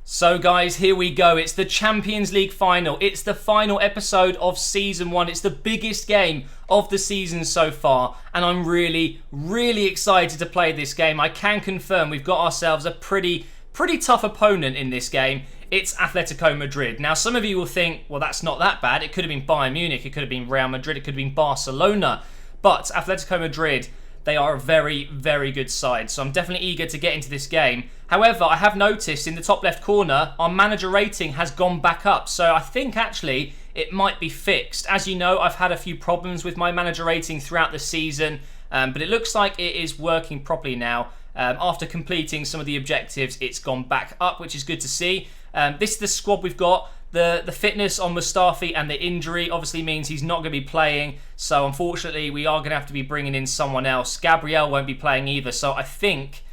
So guys, here we go. It's the Champions League final. It's the final episode of Season 1. It's the biggest game of the season so far. And I'm really excited to play this game. I can confirm we've got ourselves a pretty tough opponent in this game. It's Atletico Madrid. Now, some of you will think, well, that's not that bad. It could have been Bayern Munich. It could have been Real Madrid. It could have been Barcelona. But Atletico Madrid, they are a very good side. So I'm definitely eager to get into this game. However, I have noticed in the top left corner, our manager rating has gone back up. So I think actually it might be fixed. As you know, I've had a few problems with my manager rating throughout the season. But it looks like it is working properly now. After completing some of the objectives, it's gone back up, which is good to see. This is the squad we've got. The fitness on Mustafi and the injury obviously means he's not going to be playing. So unfortunately, we are going to have to be bringing in someone else. Gabriel won't be playing either. So I think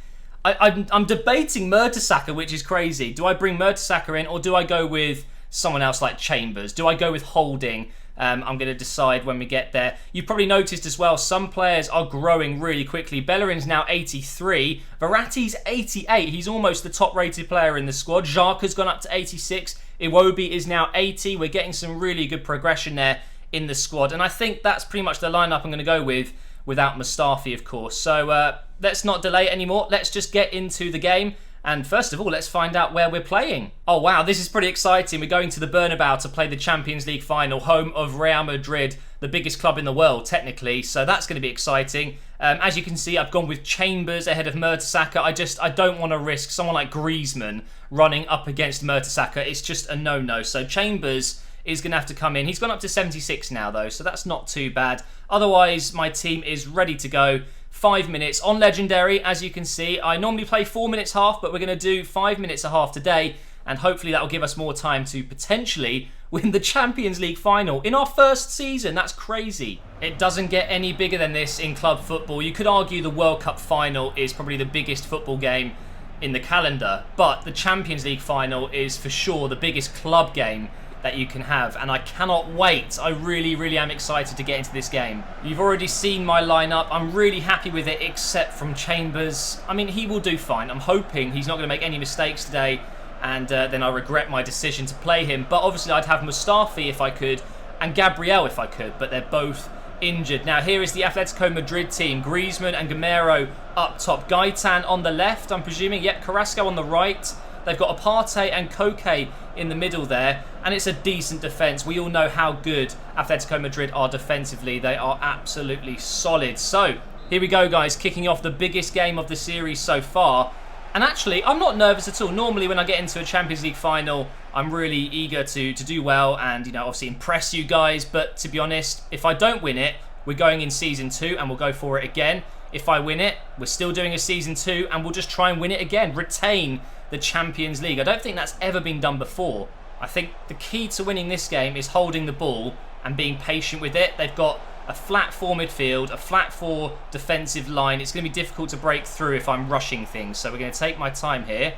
I'm debating Mertesacker, which is crazy. Do I bring Mertesacker in or do I go with someone else like Chambers? Do I go with Holding? I'm going to decide when we get there. You've probably noticed as well, some players are growing really quickly. Bellerin's now 83. Verratti's 88. He's almost the top-rated player in the squad. Xhaka's gone up to 86. Iwobi is now 80. We're getting some really good progression there in the squad. And I think that's pretty much the lineup I'm going to go with, without Mustafi, of course. So let's not delay it anymore. Let's just get into the game. And first of all, let's find out where we're playing. Oh wow, this is pretty exciting. We're going to the Bernabeu to play the Champions League final, home of Real Madrid, the biggest club in the world, technically. So that's going to be exciting. As you can see, I've gone with Chambers ahead of Mertesacker. I don't want to risk someone like Griezmann running up against Mertesacker. It's just a no-no. So Chambers is going to have to come in. He's gone up to 76 now, though, so that's not too bad. Otherwise, my team is ready to go. 5 minutes on Legendary, as you can see. I normally play 4 minutes half, but we're going to do 5 minutes a half today, and hopefully that will give us more time to potentially win the Champions League final in our first season. That's crazy. It doesn't get any bigger than this in club football. You could argue the World Cup final is probably the biggest football game in the calendar, but the Champions League final is for sure the biggest club game that you can have, and I cannot wait. I really am excited to get into this game. You've already seen my lineup. I'm really happy with it, except from Chambers. I mean, he will do fine. I'm hoping he's not going to make any mistakes today, and then I regret my decision to play him. But obviously I'd have Mustafi if I could, and Gabriel if I could, but they're both injured. Now here is the Atletico Madrid team. Griezmann and Gamero up top. Gaitan on the left, I'm presuming. Yep, Carrasco on the right. They've got Aparte and Koke in the middle there, and it's a decent defence. We all know how good Atletico Madrid are defensively. They are absolutely solid. So, here we go, guys, kicking off the biggest game of the series so far. And actually, I'm not nervous at all. Normally, when I get into a Champions League final, I'm really eager to do well and, you know, obviously impress you guys. But to be honest, if I don't win it, we're going in Season 2 and we'll go for it again. If I win it, we're still doing a Season 2 and we'll just try and win it again. Retain the Champions League. I don't think that's ever been done before. I think the key to winning this game is holding the ball and being patient with it. They've got a flat 4 midfield, a flat 4 defensive line. It's going to be difficult to break through if I'm rushing things. So we're going to take my time here.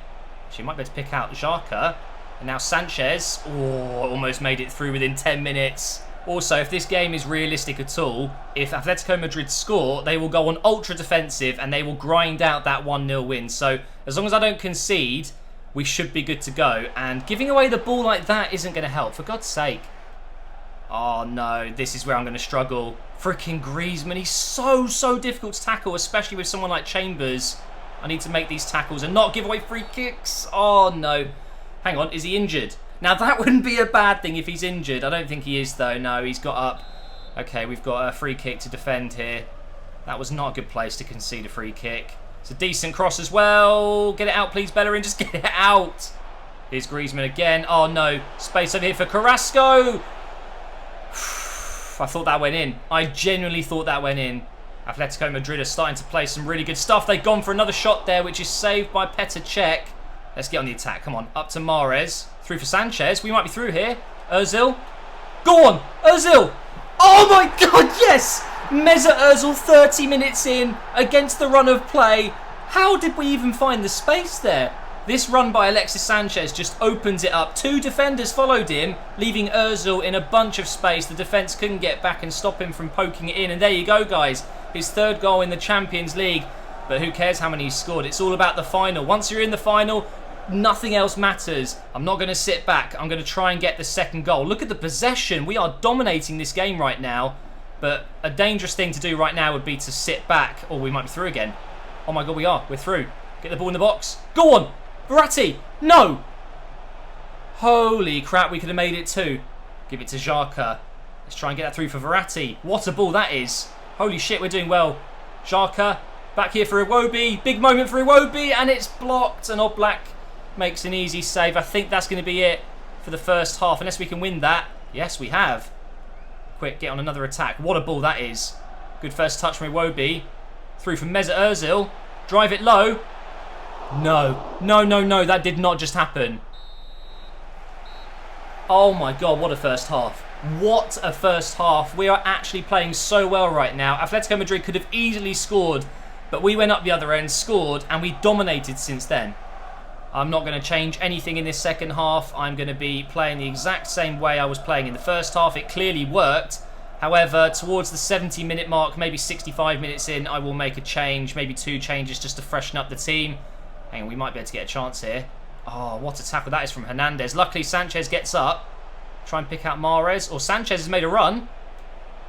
Actually, I might be able to pick out Xhaka. And now Sanchez. Oh, almost made it through within 10 minutes. Also, if this game is realistic at all, if Atletico Madrid score, they will go on ultra defensive and they will grind out that 1-0 win. So as long as I don't concede, we should be good to go. And giving away the ball like that isn't going to help, for God's sake. Oh no, this is where I'm going to struggle. Freaking Griezmann, he's so difficult to tackle, especially with someone like Chambers. I need to make these tackles and not give away free kicks. Oh no. Hang on, is he injured? Now, that wouldn't be a bad thing if he's injured. I don't think he is, though. No, he's got up. Okay, we've got a free kick to defend here. That was not a good place to concede a free kick. It's a decent cross as well. Get it out, please, Bellerin. Just get it out. Here's Griezmann again. Oh, no. Space over here for Carrasco. I thought that went in. I genuinely thought that went in. Atletico Madrid are starting to play some really good stuff. They've gone for another shot there, which is saved by Petr Cech. Let's get on the attack. Come on. Up to Mahrez. Through for Sanchez. We might be through here. Ozil. Go on. Ozil. Oh my God, yes. Mesut Ozil 30 minutes in against the run of play. How did we even find the space there? This run by Alexis Sanchez just opens it up. 2 defenders followed him, leaving Ozil in a bunch of space. The defence couldn't get back and stop him from poking it in. And there you go, guys. His 3rd goal in the Champions League. But who cares how many he's scored? It's all about the final. Once you're in the final, Nothing else matters. I'm not going to sit back. I'm going to try and get the second goal. Look at the possession. We are dominating this game right now. But a dangerous thing to do right now would be to sit back. Oh, we might be through again. Oh my God, we are. We're through. Get the ball in the box. Go on. Verratti. No. Holy crap, we could have made it too. Give it to Xhaka. Let's try and get that through for Verratti. What a ball that is. Holy shit, we're doing well. Xhaka. Back here for Iwobi. Big moment for Iwobi. And it's blocked. And Oblak makes an easy save. I think that's going to be it for the first half. Unless we can win that. Yes, we have. Quick, get on another attack. What a ball that is. Good first touch from Iwobi. Through from Mesut Ozil. Drive it low. No. No, no, no. That did not just happen. Oh my God, what a first half. What a first half. We are actually playing so well right now. Atletico Madrid could have easily scored, but we went up the other end, scored, and we dominated since then. I'm not going to change anything in this second half. I'm going to be playing the exact same way I was playing in the first half. It clearly worked. However, towards the 70-minute mark, maybe 65 minutes in, I will make a change, maybe 2 changes just to freshen up the team. Hang on, we might be able to get a chance here. Oh, what a tackle that is from Hernandez. Luckily, Sanchez gets up. Try and pick out Mahrez. Or Sanchez has made a run.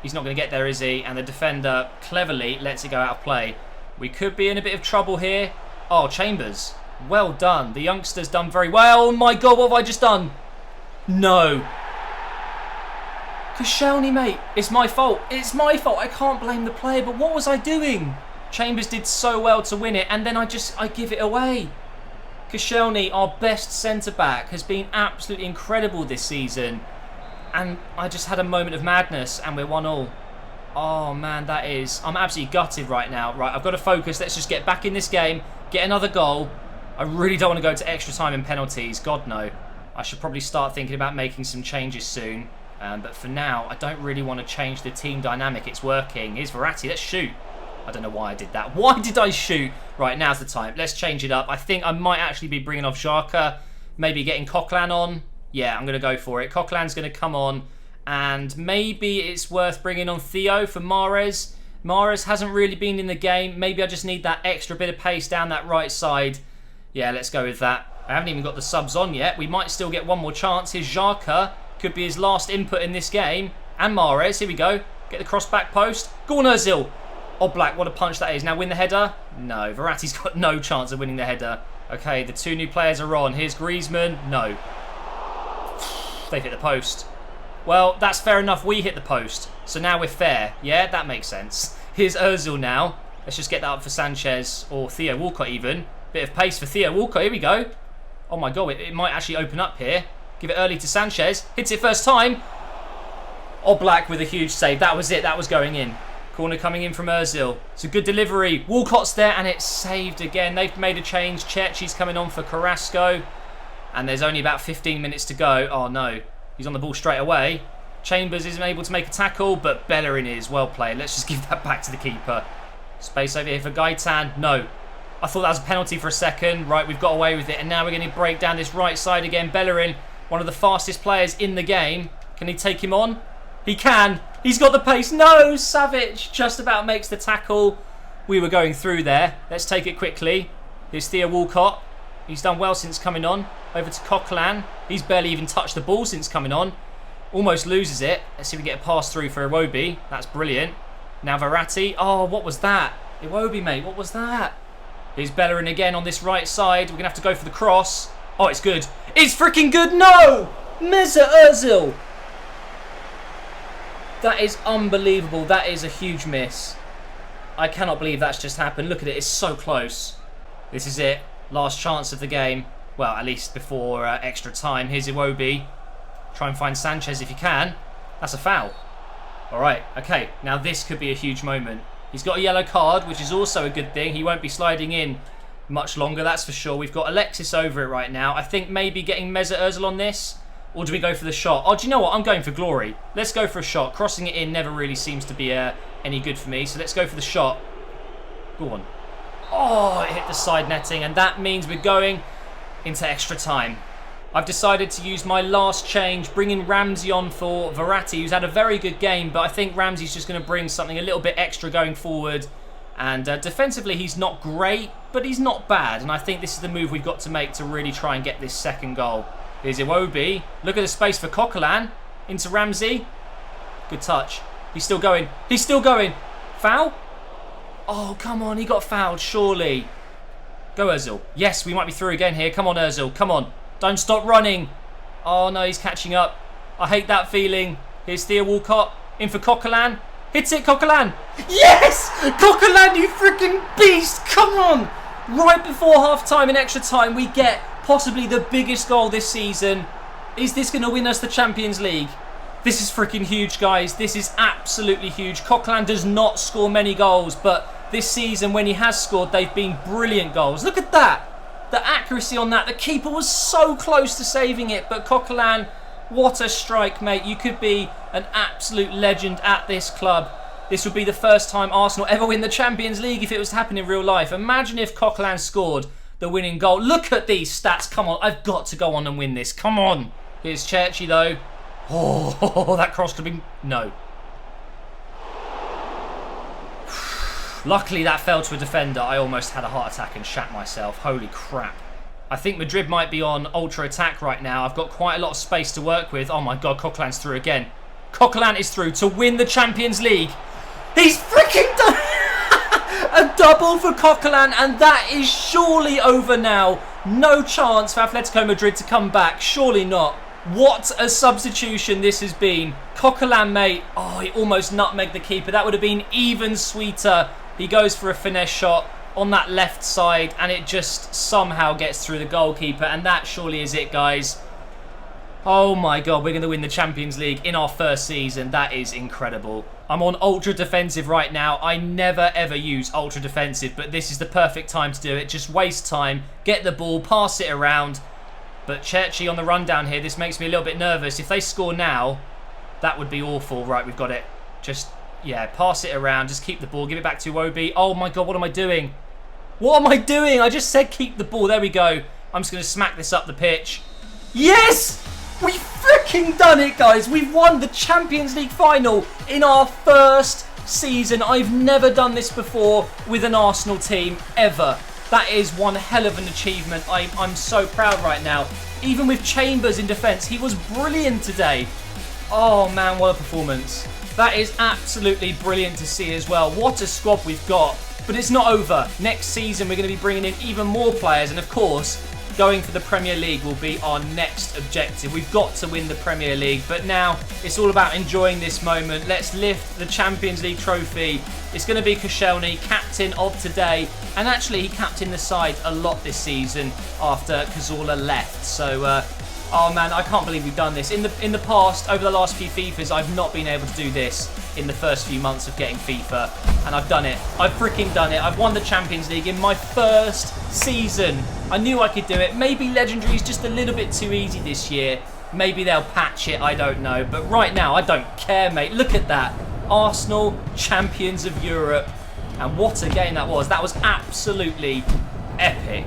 He's not going to get there, is he? And the defender cleverly lets it go out of play. We could be in a bit of trouble here. Oh, Chambers. Well done. The youngster's done very well. Oh my God, what have I just done? No. Koscielny, mate. It's my fault. It's my fault. I can't blame the player, but what was I doing? Chambers did so well to win it, and then I give it away. Koscielny, our best centre-back, has been absolutely incredible this season. And I just had a moment of madness, and we're 1-1. Oh, man, that is... I'm absolutely gutted right now. Right, I've got to focus. Let's just get back in this game, get another goal. I really don't want to go to extra time and penalties. God, no. I should probably start thinking about making some changes soon. But for now, I don't really want to change the team dynamic. It's working. Here's Verratti. Let's shoot. I don't know why I did that. Why did I shoot? Right, now's the time. Let's change it up. I think I might actually be bringing off Xhaka. Maybe getting Coquelin on. Yeah, I'm going to go for it. Coquelin's going to come on. And maybe it's worth bringing on Theo for Mahrez. Mahrez hasn't really been in the game. Maybe I just need that extra bit of pace down that right side. Yeah, let's go with that. I haven't even got the subs on yet. We might still get one more chance. Here's Xhaka. Could be his last input in this game. And Mahrez. Here we go. Get the cross back post. Go on, Ozil. Oblak, what a punch that is. Now win the header? No, Verratti's got no chance of winning the header. Okay, the 2 new players are on. Here's Griezmann. No. They've hit the post. Well, that's fair enough. We hit the post. So now we're fair. Yeah, that makes sense. Here's Ozil now. Let's just get that up for Sanchez or Theo Walcott even. Bit of pace for Theo Walcott. Here we go. Oh my God, it might actually open up here. Give it early to Sanchez. Hits it first time. Oblak with a huge save. That was it. That was going in. Corner coming in from Ozil. It's a good delivery. Walcott's there and it's saved again. They've made a change. Cecchi's coming on for Carrasco. And there's only about 15 minutes to go. Oh no. He's on the ball straight away. Chambers isn't able to make a tackle, but Bellerin is. Well played. Let's just give that back to the keeper. Space over here for Gaetan. No. I thought that was a penalty for a second. Right, we've got away with it. And now we're going to break down this right side again. Bellerin, one of the fastest players in the game. Can he take him on? He can. He's got the pace. No, Savic just about makes the tackle. We were going through there. Let's take it quickly. Here's Theo Walcott. He's done well since coming on. Over to Coquelin. He's barely even touched the ball since coming on. Almost loses it. Let's see if we get a pass through for Iwobi. That's brilliant. Now Verratti. Oh, what was that? Iwobi, mate, what was that? Here's Bellerin again on this right side. We're going to have to go for the cross. Oh, it's good. It's freaking good. No! Mesut Ozil. That is unbelievable. That is a huge miss. I cannot believe that's just happened. Look at it. It's so close. This is it. Last chance of the game. Well, at least before extra time. Here's Iwobi. Try and find Sanchez if you can. That's a foul. All right. Okay. Now this could be a huge moment. He's got a yellow card, which is also a good thing. He won't be sliding in much longer, that's for sure. We've got Alexis over it right now. I think maybe getting Mesut Ozil on this. Or do we go for the shot? Oh, do you know what? I'm going for glory. Let's go for a shot. Crossing it in never really seems to be any good for me. So let's go for the shot. Go on. Oh, it hit the side netting. And that means we're going into extra time. I've decided to use my last change, bringing Ramsey on for Verratti, who's had a very good game. But I think Ramsey's just going to bring something a little bit extra going forward. And defensively, he's not great. but he's not bad. And I think this is the move we've got to make to really try and get this second goal. Here's Iwobi. Look at the space for Coquelin. Into Ramsey. Good touch. He's still going. He's still going. Foul? Oh, come on. He got fouled, surely. Go, Ozil. Yes, we might be through again here. Come on, Ozil. Come on. Don't stop running. Oh, no, he's catching up. I hate that feeling. Here's Theo Walcott. In for Coquelin. Hits it, Coquelin. Yes! Coquelin, you freaking beast. Come on. Right before half-time in extra time, we get possibly the biggest goal this season. Is this going to win us the Champions League? This is freaking huge, guys. This is absolutely huge. Coquelin does not score many goals, but this season, when he has scored, they've been brilliant goals. Look at that. The accuracy on that. The keeper was so close to saving it, but Coquelin, what a strike, mate. You could be an absolute legend at this club. This would be the first time Arsenal ever win the Champions League if it was to happen in real life. Imagine if Coquelin scored the winning goal. Look at these stats. Come on, I've got to go on and win this. Come on. Here's Cherchi, though. Oh, that cross could have been... No. Luckily, that fell to a defender. I almost had a heart attack and shat myself. Holy crap. I think Madrid might be on ultra attack right now. I've got quite a lot of space to work with. Oh, my God. Coquelin's through again. Coquelin is through to win the Champions League. He's freaking done a double for Coquelin, and that is surely over now. No chance for Atletico Madrid to come back. Surely not. What a substitution this has been. Coquelin, mate. Oh, he almost nutmegged the keeper. That would have been even sweeter. He goes for a finesse shot on that left side, and it just somehow gets through the goalkeeper, and that surely is it, guys. Oh my God, we're going to win the Champions League in our first season. That is incredible. I'm on ultra defensive right now. I never ever use ultra defensive, but this is the perfect time to do it. Just waste time, get the ball, pass it around. But Cherchi on the rundown here, this makes me a little bit nervous. If they score now, that would be awful. Right, we've got it. Just, yeah, pass it around. Just keep the ball. Give it back to Iwobi. Oh my God, what am I doing? What am I doing? I just said keep the ball. There we go. I'm just going to smack this up the pitch. Yes! We've freaking done it, guys. We've won the Champions League final in our first season. I've never done this before with an Arsenal team, ever. That is one hell of an achievement. I'm so proud right now. Even with Chambers in defence, he was brilliant today. Oh, man, what a performance. That is absolutely brilliant to see as well. What a squad we've got. But it's not over. Next season, we're going to be bringing in even more players. And, of course, going for the Premier League will be our next objective. We've got to win the Premier League. But now, it's all about enjoying this moment. Let's lift the Champions League trophy. It's going to be Koscielny, captain of today. And actually, he captained the side a lot this season after Cazorla left. So, oh man, I can't believe we've done this. In the past, over the last few FIFAs, I've not been able to do this in the first few months of getting FIFA. And I've done it. I've freaking done it. I've won the Champions League in my first season. I knew I could do it. Maybe Legendary is just a little bit too easy this year. Maybe they'll patch it, I don't know. But right now, I don't care, mate. Look at that. Arsenal, champions of Europe. And what a game that was. That was absolutely epic.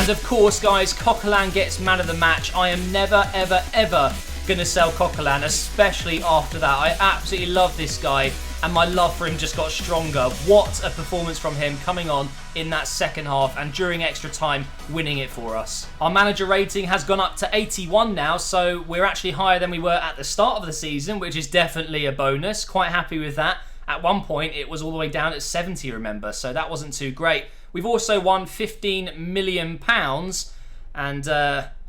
And of course, guys, Coquelin gets man of the match. I am never, ever, ever going to sell Coquelin, especially after that. I absolutely love this guy, and my love for him just got stronger. What a performance from him coming on in that second half and during extra time, winning it for us. Our manager rating has gone up to 81 now, so we're actually higher than we were at the start of the season, which is definitely a bonus. Quite happy with that. At one point, it was all the way down at 70, remember, so that wasn't too great. We've also won £15 million, and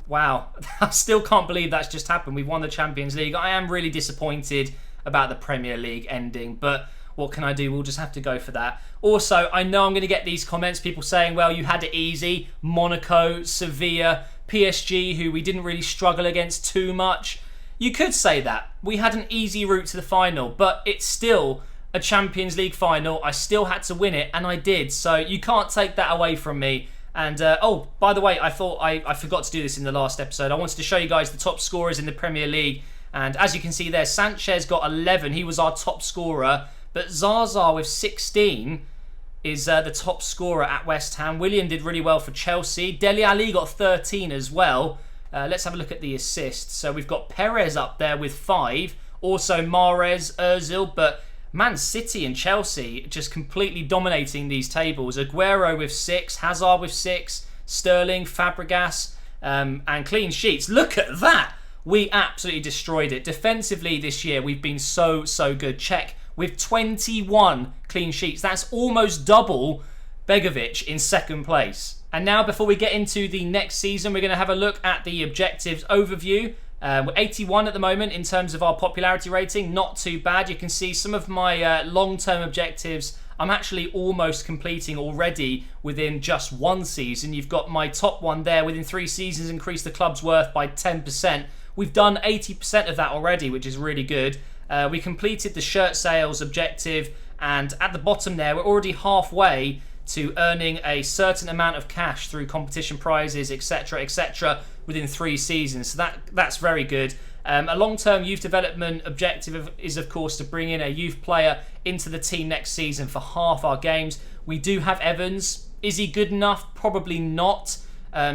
wow, I still can't believe that's just happened. We've won the Champions League. I am really disappointed about the Premier League ending, but what can I do? We'll just have to go for that. Also, I know I'm going to get these comments, people saying, well, you had it easy. Monaco, Sevilla, PSG, who we didn't really struggle against too much. You could say that. We had an easy route to the final, but it's still a Champions League final. I still had to win it, and I did. So you can't take that away from me. And, oh, by the way, I thought I forgot to do this in the last episode. I wanted to show you guys the top scorers in the Premier League. And as you can see there, Sanchez got 11. He was our top scorer. But Zaza with 16 is the top scorer at West Ham. Willian did really well for Chelsea. Dele Alli got 13 as well. Let's have a look at the assists. So we've got Perez up there with 5. Also Mahrez, Ozil. But Man City and Chelsea just completely dominating these tables. Aguero with 6. Hazard with 6. Sterling, Fabregas, and clean sheets. Look at that! We absolutely destroyed it. Defensively this year, we've been so good. Czech with 21 clean sheets. That's almost double Begovic in second place. And now, before we get into the next season, we're going to have a look at the objectives overview. We're 81 at the moment in terms of our popularity rating. Not too bad. You can see some of my long-term objectives I'm actually almost completing already within just one season. You've got my top one there. Within 3 seasons, increase the club's worth by 10%. We've done 80% of that already, which is really good. We completed the shirt sales objective, and at the bottom there, we're already halfway to earning a certain amount of cash through competition prizes, etc., within 3 seasons. So that's very good. A long-term youth development objective is, of course, to bring in a youth player into the team next season for half our games. We do have Evans. Is he good enough? Probably not.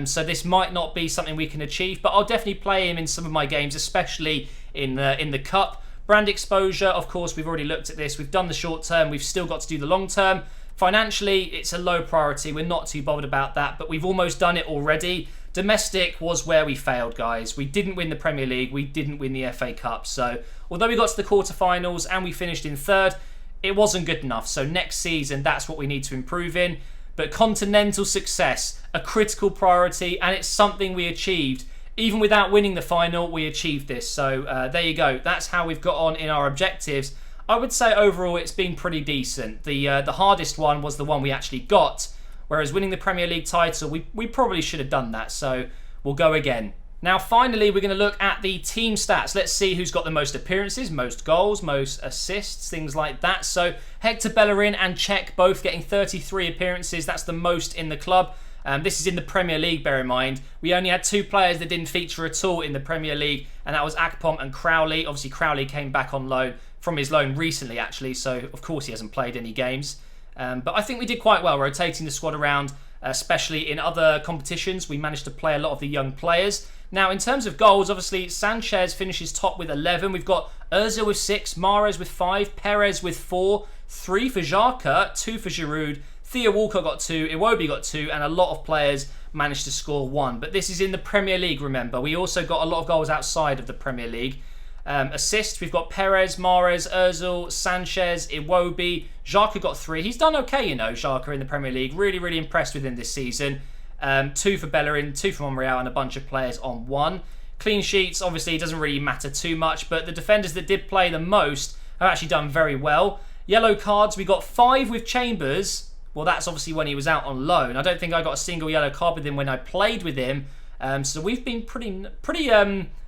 So this might not be something we can achieve, but I'll definitely play him in some of my games, especially in the Cup. Brand exposure, of course, we've already looked at this. We've done the short term. We've still got to do the long term. Financially, it's a low priority. We're not too bothered about that, but we've almost done it already. Domestic was where we failed, guys. We didn't win the Premier League. We didn't win the FA Cup. So although we got to the quarterfinals and we finished in 3rd, it wasn't good enough. So next season, that's what we need to improve in. But continental success, a critical priority, and it's something we achieved. Even without winning the final, we achieved this. So there you go. That's how we've got on in our objectives. I would say overall it's been pretty decent. The hardest one was the one we actually got, whereas winning the Premier League title, we probably should have done that. So we'll go again. Now, finally, we're going to look at the team stats. Let's see who's got the most appearances, most goals, most assists, things like that. So Hector Bellerin and Cech both getting 33 appearances. That's the most in the club. This is in the Premier League, bear in mind. We only had 2 players that didn't feature at all in the Premier League, and that was Akpom and Crowley. Obviously, Crowley came back on loan from his loan recently, actually, so of course he hasn't played any games. But I think we did quite well rotating the squad around, especially in other competitions. We managed to play a lot of the young players. Now, in terms of goals, obviously, Sanchez finishes top with 11. We've got Ozil with 6, Mahrez with 5, Perez with 4, 3 for Xhaka, 2 for Giroud, Theo Walcott got 2, Iwobi got 2, and a lot of players managed to score 1. But this is in the Premier League, remember. We also got a lot of goals outside of the Premier League. Assists, we've got Perez, Mahrez, Ozil, Sanchez, Iwobi. Xhaka got 3. He's done okay, you know, Xhaka in the Premier League. Really impressed with him this season. 2 for Bellerin, 2 for Monreal, and a bunch of players on 1. Clean sheets, obviously, it doesn't really matter too much, but the defenders that did play the most have actually done very well. Yellow cards, we got 5 with Chambers. Well, that's obviously when he was out on loan. I don't think I got a single yellow card with him when I played with him. So we've been pretty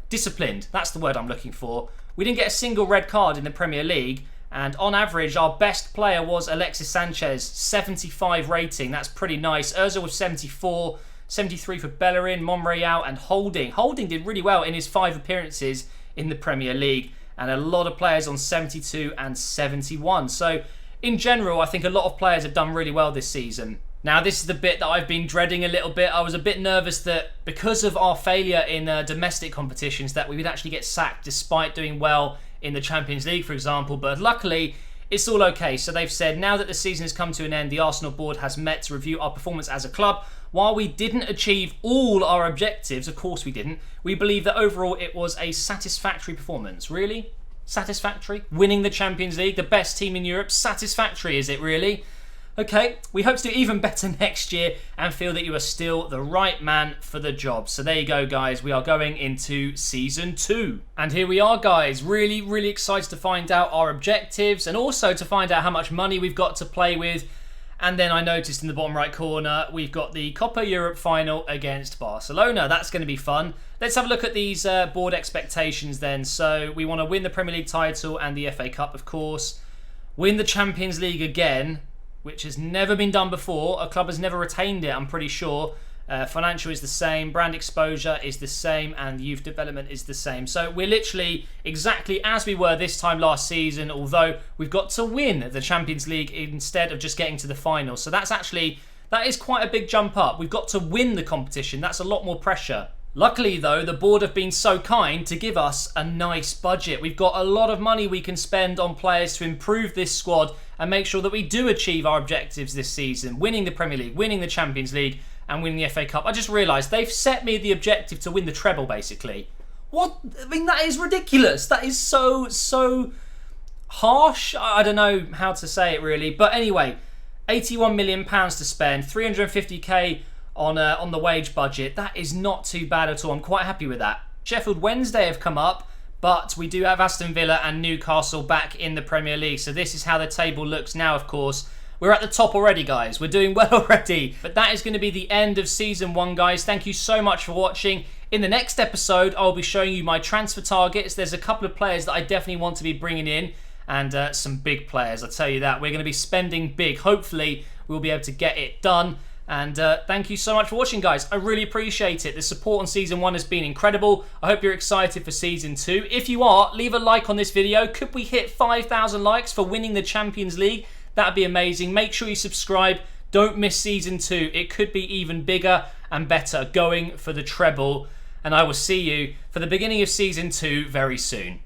disciplined. That's the word I'm looking for. We didn't get a single red card in the Premier League. And on average, our best player was Alexis Sanchez, 75 rating. That's pretty nice. Ozil with 74, 73 for Bellerin, Monreal, and Holding. Holding did really well in his 5 appearances in the Premier League. And a lot of players on 72 and 71. So, in general, I think a lot of players have done really well this season. Now, this is the bit that I've been dreading a little bit. I was a bit nervous that because of our failure in domestic competitions that we would actually get sacked despite doing well in the Champions League, for example. But luckily, it's all okay. So they've said now that the season has come to an end, the Arsenal board has met to review our performance as a club. While we didn't achieve all our objectives, of course we didn't, we believe that overall it was a satisfactory performance. Really? Satisfactory? Winning the Champions League, the best team in Europe? Satisfactory, is it really? Okay, we hope to do even better next year and feel that you are still the right man for the job. So there you go, guys. We are going into Season 2. And here we are, guys. Really excited to find out our objectives and also to find out how much money we've got to play with. And then I noticed in the bottom right corner, we've got the Copa Europe final against Barcelona. That's going to be fun. Let's have a look at these board expectations then. So we want to win the Premier League title and the FA Cup, of course. win the Champions League again, which has never been done before. A club has never retained it, I'm pretty sure. Financial is the same, brand exposure is the same, and youth development is the same. So we're literally exactly as we were this time last season, although we've got to win the Champions League instead of just getting to the final. So that is quite a big jump up. We've got to win the competition. That's a lot more pressure. Luckily though, the board have been so kind to give us a nice budget. We've got a lot of money we can spend on players to improve this squad and make sure that we do achieve our objectives this season, winning the Premier League, winning the Champions League, and winning the FA Cup. I just realised they've set me the objective to win the treble, basically. What? I mean, that is ridiculous. That is so harsh. I don't know how to say it, really. But anyway, £81 million to spend, 350k on the wage budget. That is not too bad at all. I'm quite happy with that. Sheffield Wednesday have come up, but we do have Aston Villa and Newcastle back in the Premier League. So this is how the table looks now, of course. We're at the top already, guys. We're doing well already. But that is going to be the end of Season 1, guys. Thank you so much for watching. In the next episode, I'll be showing you my transfer targets. There's a couple of players that I definitely want to be bringing in, and some big players, I'll tell you that. We're going to be spending big. Hopefully, we'll be able to get it done. And thank you so much for watching, guys. I really appreciate it. The support on Season 1 has been incredible. I hope you're excited for Season 2. If you are, leave a like on this video. Could we hit 5,000 likes for winning the Champions League? That'd be amazing. Make sure you subscribe. Don't miss Season 2. It could be even bigger and better, going for the treble. And I will see you for the beginning of Season 2 very soon.